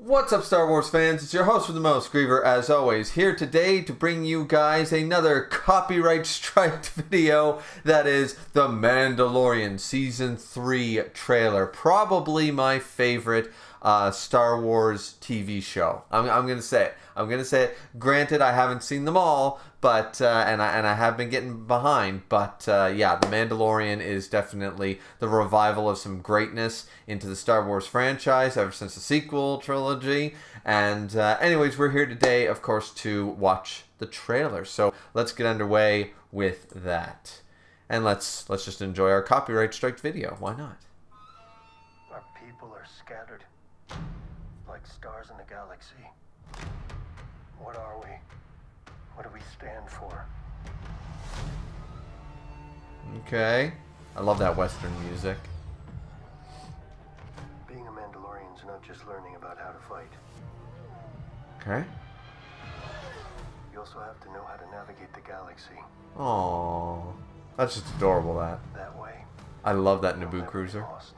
What's up, Star Wars fans? It's your host with the most, Griever, as always, here today to bring you guys another copyright striked video that is the Mandalorian Season 3 trailer. Probably my favorite Star Wars TV show. I'm going to say it. I'm going to say it. Granted, I haven't seen them all, but and I have been getting behind. But yeah, The Mandalorian is definitely the revival of some greatness into the Star Wars franchise ever since the sequel trilogy. And anyways, we're here today, of course, to watch the trailer. So let's get underway with that, and let's just enjoy our copyright strike video. Why not? Our people are scattered like stars in the galaxy. What are we? What do we stand for? Okay. I love that Western music. Being a Mandalorian is not just learning about how to fight. Okay. You also have to know how to navigate the galaxy. Aww. That's just adorable, that. That way, I love that you'll Naboo never be cruiser. lost.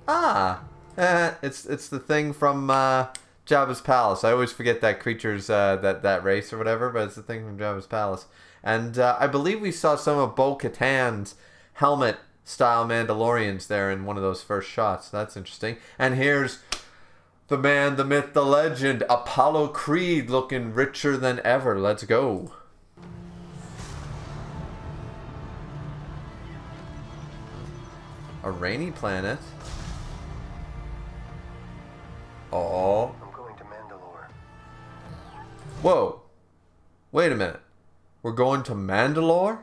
Ah! It's the thing from Jabba's palace. I always forget that creature's that race or whatever, but it's the thing from Jabba's palace. And I believe we saw some of Bo-Katan's helmet-style Mandalorians there in one of those first shots. That's interesting. And here's the man, the myth, the legend, Apollo Creed, looking richer than ever. Let's go. A rainy planet. Oh. I'm going to Mandalore. Whoa. Wait a minute. We're going to Mandalore?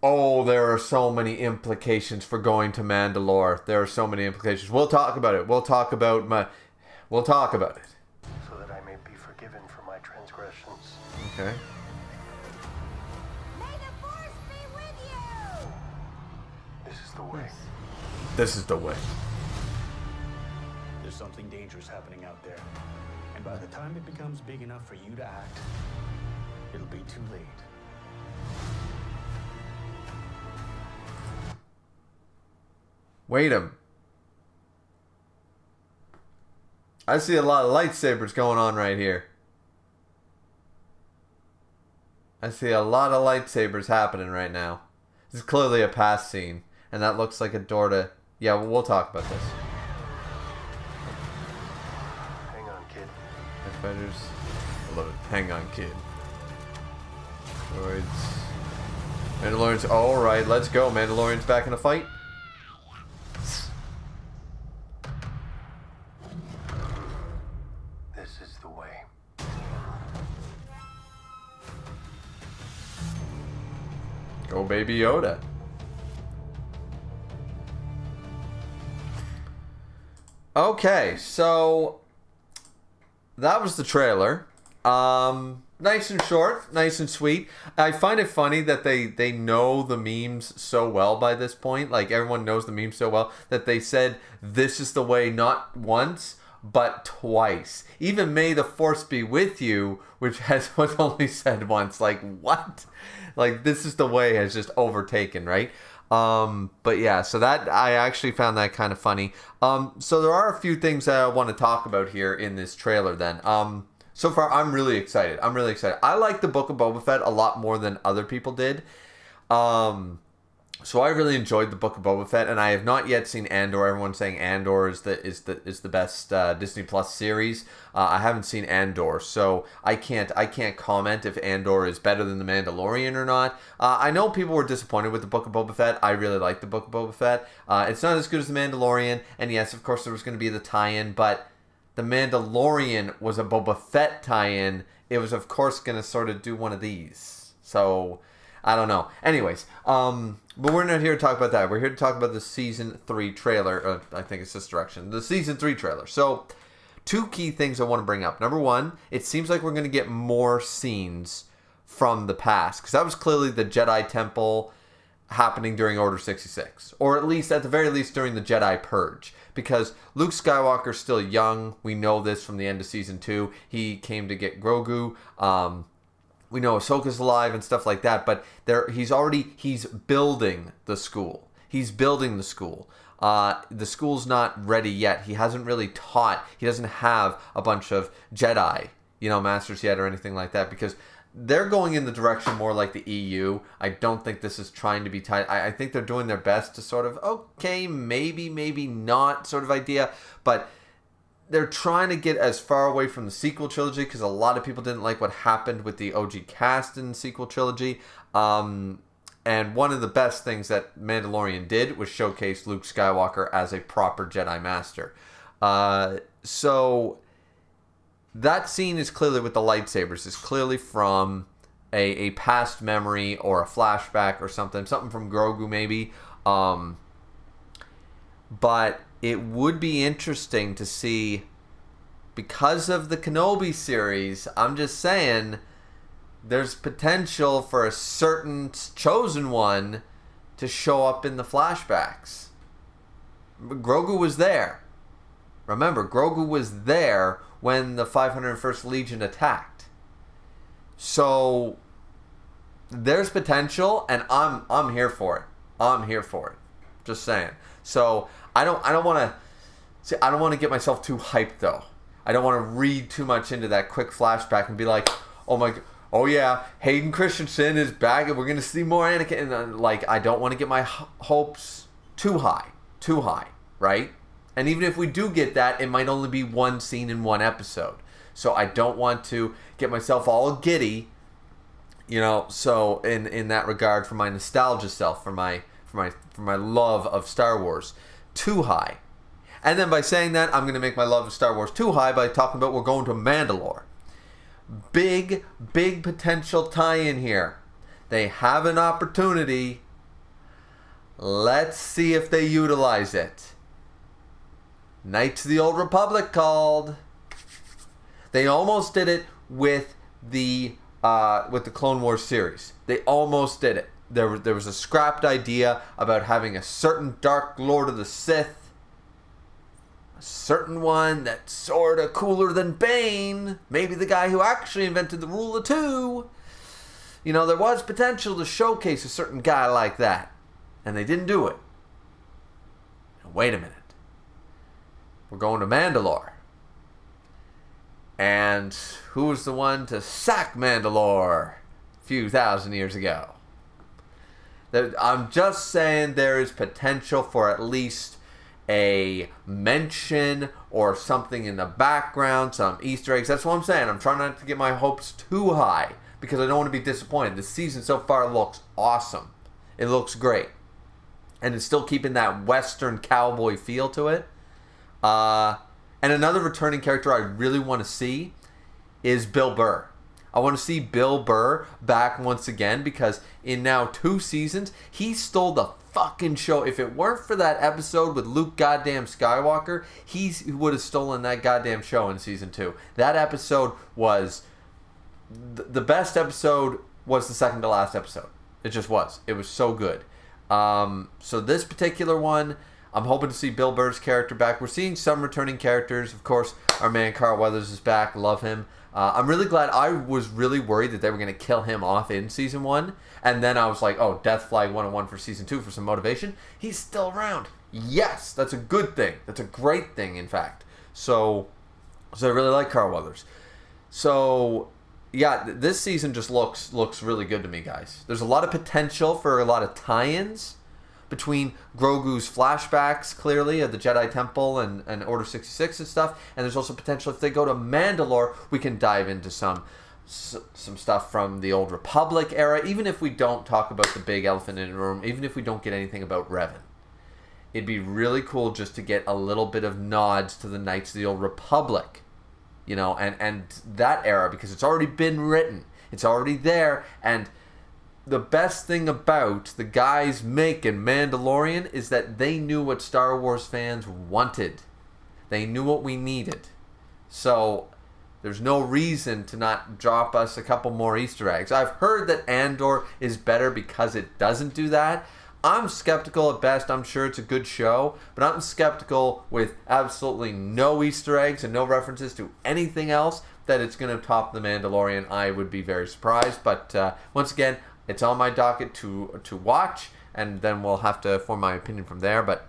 Oh, there are so many implications for going to Mandalore. There are so many implications. We'll talk about it. We'll talk about it. So that I may be forgiven for my transgressions. Okay. May the Force be with you! This is the way. This is the way. There's something dangerous happening out there. And by the time it becomes big enough for you to act, it'll be too late. Wait a... I see a lot of lightsabers going on right here. I see a lot of lightsabers happening right now. This is clearly a past scene. And that looks like a door to... Yeah, we'll talk about this. Hang on, kid. Fighters. I love it. Hang on, kid. Droids. Mandalorians. Alright, let's go. Mandalorians back in the fight. This is the way. Go, Baby Yoda. Okay, so that was the trailer. Nice and short, nice and sweet. I find it funny that they know the memes so well by this point. Like, everyone knows the memes so well that they said, this is the way, not once, but twice. Even May the Force be with you, which was only said once. Like, what? Like, this is the way has just overtaken, right? But yeah, so that, I actually found that kind of funny. So there are a few things that I want to talk about here in this trailer then. So far, I'm really excited. I like the Book of Boba Fett a lot more than other people did. So I really enjoyed the Book of Boba Fett, and I have not yet seen Andor. Everyone's saying Andor is the best Disney Plus series. I haven't seen Andor, so I can't comment if Andor is better than The Mandalorian or not. I know people were disappointed with the Book of Boba Fett. I really like the Book of Boba Fett. It's not as good as The Mandalorian, and yes, of course, there was going to be the tie-in, but The Mandalorian was a Boba Fett tie-in. It was, of course, going to sort of do one of these. So, I don't know. Anyways, but we're not here to talk about that. We're here to talk about the Season 3 trailer. I think it's this direction. The Season 3 trailer. So, two key things I want to bring up. Number one, it seems like we're going to get more scenes from the past. Because that was clearly the Jedi Temple happening during Order 66. Or at least, at the very least, during the Jedi Purge. Because Luke Skywalker's still young. We know this from the end of Season 2. He came to get Grogu. We know Ahsoka's alive and stuff like that. But he's building the school. He's building the school. The school's not ready yet. He hasn't really taught. He doesn't have a bunch of Jedi, masters yet or anything like that, because they're going in the direction more like the EU. I don't think this is trying to be tight. I think they're doing their best to sort of, okay, maybe not sort of idea, but they're trying to get as far away from the sequel trilogy, because a lot of people didn't like what happened with the OG cast in the sequel trilogy. And one of the best things that Mandalorian did was showcase Luke Skywalker as a proper Jedi Master. So that scene is clearly with the lightsabers, is clearly from a past memory or a flashback or something from Grogu maybe. But it would be interesting to see, because of the Kenobi series, I'm just saying, there's potential for a certain chosen one to show up in the flashbacks. Grogu was there. Remember, Grogu was there when the 501st Legion attacked. So there's potential, and I'm here for it. I'm here for it. Just saying. So I don't want to get myself too hyped though. I don't want to read too much into that quick flashback and be like, oh yeah, Hayden Christensen is back and we're going to see more Anakin. And I don't want to get my hopes too high, right? And even if we do get that, it might only be one scene in one episode. So I don't want to get myself all giddy, so in that regard, for my nostalgia self, for my love of Star Wars, too high. And then by saying that, I'm going to make my love of Star Wars too high by talking about we're going to Mandalore. Big potential tie-in here. They have an opportunity. Let's see if they utilize it. Knights of the Old Republic called. They almost did it with the Clone Wars series. They almost did it. There was a scrapped idea about having a certain Dark Lord of the Sith, a certain one that's sort of cooler than Bane, maybe the guy who actually invented the rule of two. There was potential to showcase a certain guy like that, and they didn't do it. Now, wait a minute. We're going to Mandalore. And who was the one to sack Mandalore a few thousand years ago? I'm just saying there is potential for at least a mention or something in the background, some Easter eggs. That's what I'm saying. I'm trying not to get my hopes too high because I don't want to be disappointed. The season so far looks awesome. It looks great. And it's still keeping that Western cowboy feel to it. And another returning character I really want to see is Bill Burr. I want to see Bill Burr back once again because in now 2 seasons, he stole the fucking show. If it weren't for that episode with Luke goddamn Skywalker, he would have stolen that goddamn show in season 2. That episode was... The best episode was the second to last episode. It just was. It was so good. So this particular one, I'm hoping to see Bill Burr's character back. We're seeing some returning characters. Of course, our man Carl Weathers is back. Love him. I'm really glad. I was really worried that they were going to kill him off in season 1. And then I was like, oh, Death Flag 101 for season 2 for some motivation. He's still around. Yes, that's a good thing. That's a great thing, in fact. So I really like Carl Weathers. So... yeah, this season just looks really good to me, guys. There's a lot of potential for a lot of tie-ins between Grogu's flashbacks, clearly, of the Jedi Temple and Order 66 and stuff. And there's also potential if they go to Mandalore, we can dive into some stuff from the Old Republic era. Even if we don't talk about the big elephant in the room, even if we don't get anything about Revan. It'd be really cool just to get a little bit of nods to the Knights of the Old Republic. You know, and that era, because it's already been written. It's already there. And the best thing about the guys making Mandalorian is that they knew what Star Wars fans wanted. They knew what we needed. So there's no reason to not drop us a couple more Easter eggs. I've heard that Andor is better because it doesn't do that. I'm skeptical at best. I'm sure it's a good show, but I'm skeptical with absolutely no Easter eggs and no references to anything else that it's going to top The Mandalorian. I would be very surprised, but once again, it's on my docket to watch. and then we'll have to form my opinion from there. But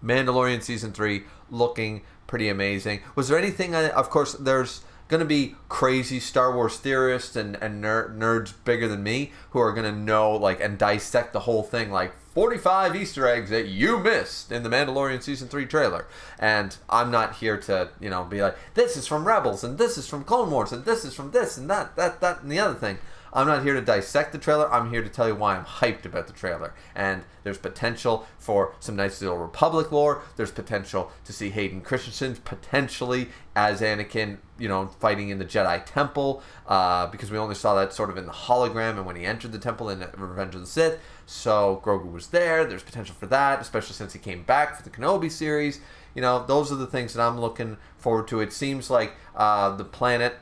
Mandalorian Season 3 looking pretty amazing. Was there anything, of course, there's going to be crazy Star Wars theorists and nerds bigger than me who are going to know, like, and dissect the whole thing, like 45 Easter eggs that you missed in the Mandalorian Season 3 trailer. And I'm not here to, you know, be like, this is from Rebels, and this is from Clone Wars, and this is from this, and that, and the other thing. I'm not here to dissect the trailer. I'm here to tell you why I'm hyped about the trailer. And there's potential for some nice little Republic lore. There's potential to see Hayden Christensen potentially as Anakin, you know, fighting in the Jedi Temple, because we only saw that sort of in the hologram and when he entered the temple in Revenge of the Sith. So Grogu was there. There's potential for that, especially since he came back for the Kenobi series. You know, those are the things that I'm looking forward to. It seems like the planet,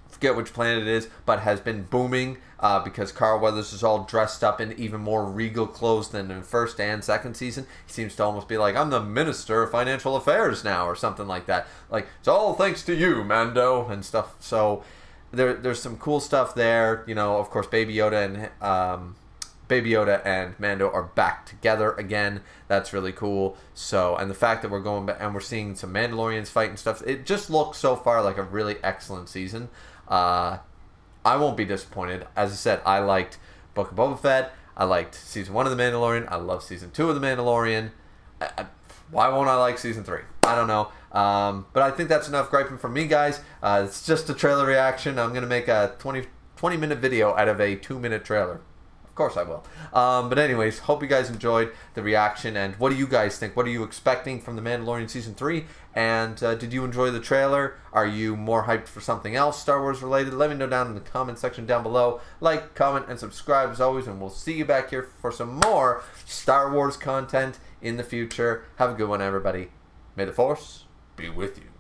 forget which planet it is, but has been booming because Carl Weathers is all dressed up in even more regal clothes than in first and second season. He seems to almost be like, I'm the Minister of Financial Affairs now, or something like that. Like, it's all thanks to you, Mando, and stuff. So there's some cool stuff there. You know, of course, Baby Yoda and Mando are back together again. That's really cool. So, and the fact that we're going back and we're seeing some Mandalorians fight and stuff, it just looks so far like a really excellent season. I won't be disappointed. As I said, I liked Book of Boba Fett. I liked Season 1 of The Mandalorian. I love Season 2 of The Mandalorian. Why won't I like Season 3? I don't know. But I think that's enough griping from me, guys. It's just a trailer reaction. I'm going to make a 20-minute video out of a 2-minute trailer. Of course I will. But anyways, hope you guys enjoyed the reaction. And what do you guys think? What are you expecting from The Mandalorian Season 3? And did you enjoy the trailer? Are you more hyped for something else Star Wars related? Let me know down in the comment section down below. Like, comment, and subscribe as always. And we'll see you back here for some more Star Wars content in the future. Have a good one, everybody. May the Force be with you.